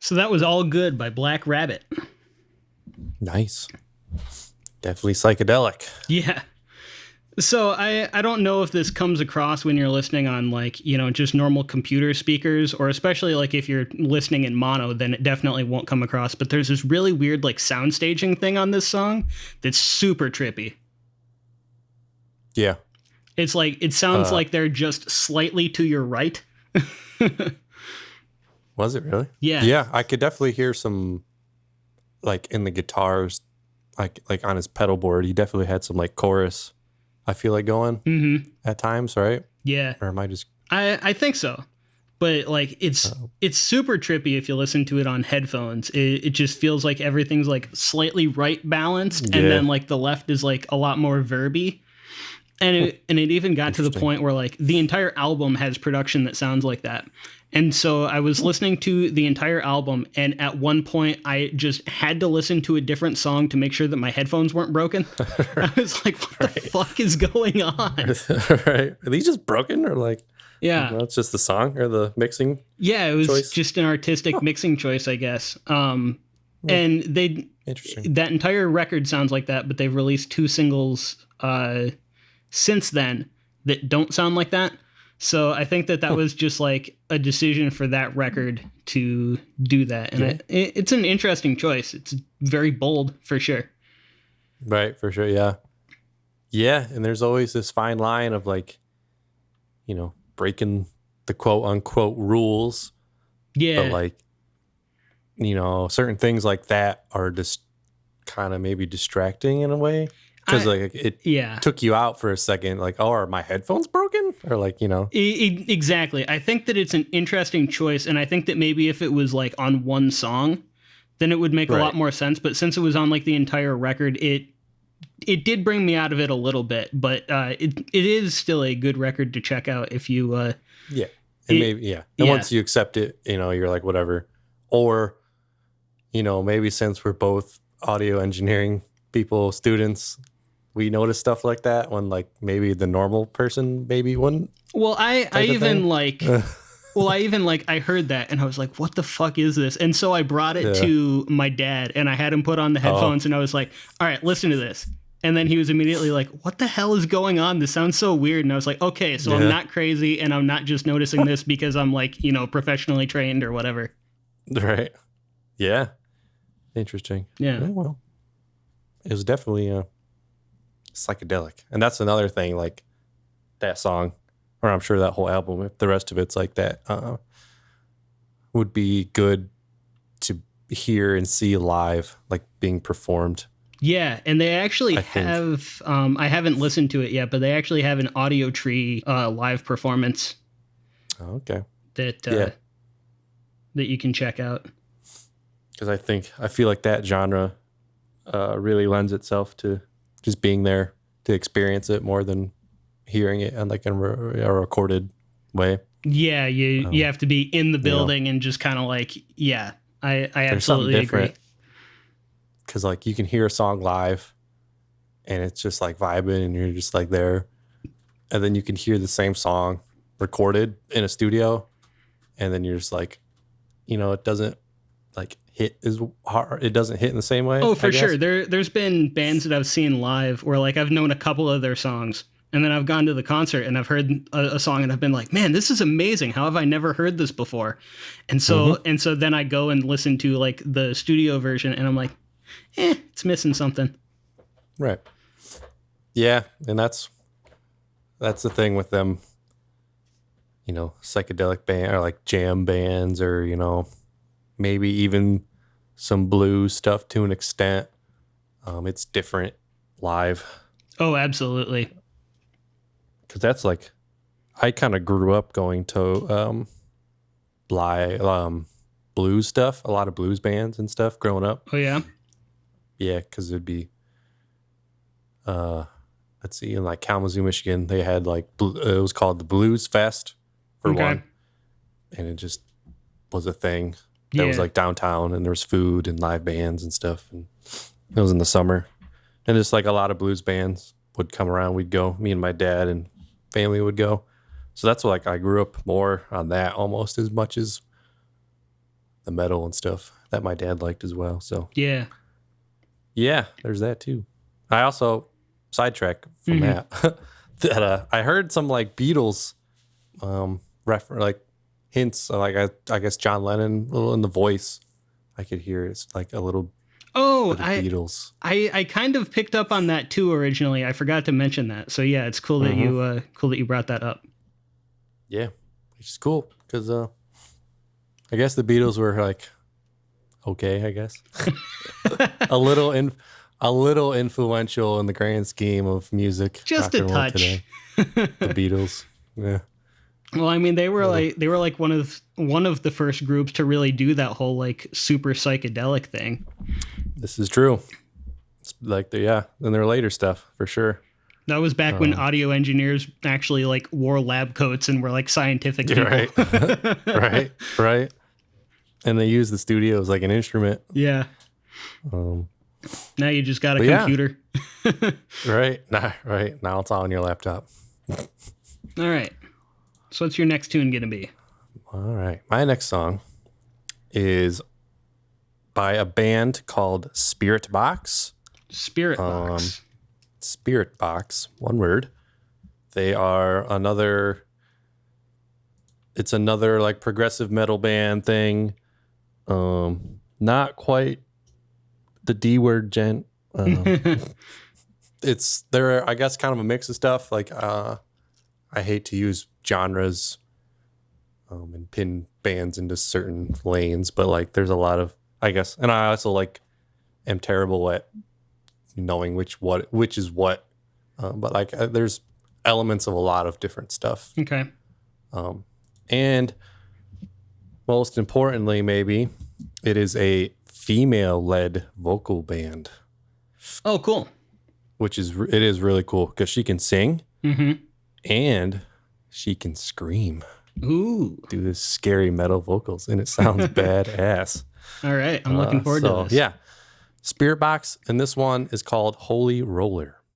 So that was All Good by Black Rabbit. Nice. Definitely psychedelic. Yeah. So I don't know if this comes across when you're listening on like, just normal computer speakers, or especially like if you're listening in mono, then it definitely won't come across. But there's this really weird like sound staging thing on this song that's super trippy. Yeah. It's like, it sounds like they're just slightly to your right. Was it really? Yeah. Yeah, I could definitely hear some like in the guitars, like on his pedal board. He definitely had some like chorus, I feel like, going at times, right? Yeah. Or am I just I think so. But like it's super trippy if you listen to it on headphones. It just feels like everything's like slightly right balanced, and then like the left is like a lot more verby. And it even got to the point where like the entire album has production that sounds like that. And so I was listening to the entire album, and at one point I just had to listen to a different song to make sure that my headphones weren't broken. I was like, what the fuck is going on? Right? Are these just broken, or like, Yeah, it's just the song or the mixing? yeah, it was choice? just an artistic mixing choice, I guess. And Interesting. that entire record sounds like that, but they've released 2 singles since then that don't sound like that. So I think that was just like a decision for that record to do that. And it's an interesting choice. It's very bold for sure. Right, for sure, yeah. Yeah, and there's always this fine line of like, breaking the quote unquote rules. Yeah. But like, certain things like that are just kind of maybe distracting in a way. Because like it took you out for a second, like, oh, are my headphones broken? Or like, Exactly. I think that it's an interesting choice, and I think that maybe if it was like on one song, then it would make a lot more sense. But since it was on like the entire record, it did bring me out of it a little bit. But it is still a good record to check out if you. And once you accept it, you're like whatever. Or, maybe since we're both audio engineering people, students, we notice stuff like that when like maybe the normal person maybe wouldn't. Well, I heard that and I was like, what the fuck is this? And so I brought it to my dad and I had him put on the headphones and I was like, all right, listen to this. And then he was immediately like, what the hell is going on? This sounds so weird. And I was like, okay, so I'm not crazy and I'm not just noticing this because I'm like, professionally trained or whatever. Right. Yeah. Interesting. Yeah. Well, it was definitely psychedelic. And that's another thing, like that song, or I'm sure that whole album, if the rest of it's like that, would be good to hear and see live, like being performed. Yeah, and they actually have, I haven't listened to it yet, but they actually have an Audio Tree live performance. Oh, okay. That you can check out. Because I feel like that genre really lends itself to just being there to experience it more than hearing it on like in a recorded way. Yeah, you have to be in the building and just kind of like, I absolutely agree. Because like you can hear a song live and it's just like vibing and you're just like there. And then you can hear the same song recorded in a studio and then you're just like, it doesn't like hit as hard. It doesn't hit in the same way. Oh, for sure. There's been bands that I've seen live where like I've known a couple of their songs and then I've gone to the concert and I've heard a song and I've been like, man, this is amazing. How have I never heard this before? And so then I go and listen to like the studio version and I'm like, it's missing something. Right. Yeah. And that's the thing with them, psychedelic band or like jam bands or, maybe even some blues stuff to an extent. It's different live. Oh, absolutely. Because that's like, I kind of grew up going to blues stuff, a lot of blues bands and stuff growing up. Oh, yeah? Yeah, because it'd be, let's see, in like Kalamazoo, Michigan, they had like, it was called the Blues Fest for one. And it just was a thing. That was like downtown and there was food and live bands and stuff. And it was in the summer. And just like a lot of blues bands would come around. We'd go, me and my dad and family would go. So that's like I grew up more on that almost as much as the metal and stuff that my dad liked as well. So yeah, there's that too. I also sidetrack from that that I heard some like Beatles like hints, like I guess John Lennon, a little in the voice. I could hear it's like a little. Beatles. I kind of picked up on that too originally. I forgot to mention that. So yeah, it's cool that you brought that up. Yeah, it's cool because I guess the Beatles were like okay, I guess a little influential in the grand scheme of music. Just a touch. Today. The Beatles. Yeah. Well, I mean, they were like one of the first groups to really do that whole like super psychedelic thing. This is true. It's like and their later stuff for sure. That was back when audio engineers actually like wore lab coats and were like scientific people. Right. right. And they used the studio as like an instrument. Yeah. Now you just got a computer. Right. Now it's all on your laptop. All right. So what's your next tune going to be? All right. My next song is by a band called Spiritbox. Spiritbox. Spiritbox, one word. They are another like progressive metal band thing. Not quite the D word gent. They're I guess kind of a mix of stuff. Like I hate to use genres and pin bands into certain lanes, but like there's a lot of, I guess, and I also like am terrible at knowing which is what, but like there's elements of a lot of different stuff. Okay. And most importantly, maybe it is a female-led vocal band. Oh, cool. It is really cool because she can sing and she can scream. Ooh. Do this scary metal vocals, and it sounds badass. All right. I'm looking forward to this. Yeah. Spiritbox, and this one is called Holy Roller.